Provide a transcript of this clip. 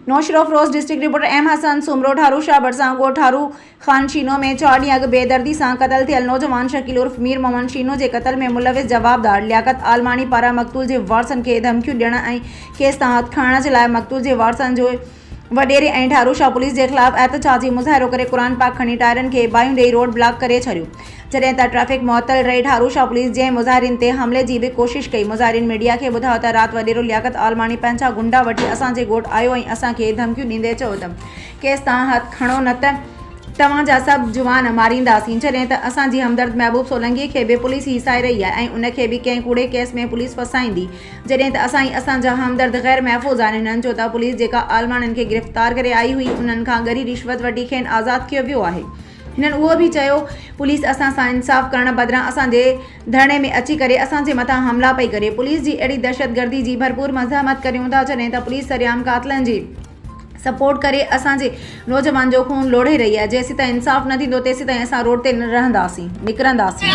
नौशर Feroze district reporter M Hassan Soomro Tharu Shah बरसांगो ठारू खान शीनो में 4 ॾींहं अॻु बेदर्दी सां क़तल थियल नौजवान शकील उर्फ मीर मोहम्मद शीनो जे क़तल में मुलविस जवाबदार लियाकत आलमानी पारां मक़तूल जे वारसनि खे धमकियूं ॾियण ऐं केस तां हथ खणण जे लाइ मक़तूल जे वारसनि जो वडेरे ऐं ठारू शाह पुलिस जे ख़िलाफ़ एहतजाजी मुज़ाहिरो करे क़ुरान पाक खणी टायरनि खे बाहियूं ॾेई रोड ब्लॉक करे छॾियो। जॾहिं त ट्रैफिक मुअतल रही ठारू शाह पुलिस जंहिं मुज़ाहिरीन ते हमले जी बि कोशिशि कई। मुज़ाहिरीन मीडिया खे ॿुधायो त राति वडेरो लियाकत आलमानी पंहिंजा गुंडा वठी असांजे ॻोठ आयो ऐं असांखे धमकियूं ॾींदे चयो त केस तां हथ खणो न त तव्हांजा सभु जुवान मारींदासीं। जॾहिं त असांजी हमदर्द महबूब सोलंकी खे बि पुलिस ई साए रही आहे ऐं उनखे बि कंहिं कूड़े केस में पुलिस फसाईंदी। जॾहिं त असांजा हमदर्द गैर महफ़ूज़ आहिनि। हिननि चयो त पुलिस जेका आलमाननि खे गिरफ़्तार करे आई हुई उन्हनि खां गरी रिश्वत वठी खेनि आज़ादु कयो वियो आहे। हिननि उहो बि चयो पुलिस असां सां इंसाफ़ करण बदिरां असांजे धरणे में अची करे असांजे मथां हमला पई करे। पुलिस जी अहिड़ी दहशतगर्दी जी भरपूर मज़ामत करियूं था जॾहिं त पुलिस सरियाम क़ातिलनि जी सपोर्ट करे असांजे नौजवान जो खून लोढ़े रही है। जेसीं ताईं इंसाफ़ न थींदो तेसीं ताईं असां रोड ते न रहंदासीं निकिरंदासीं।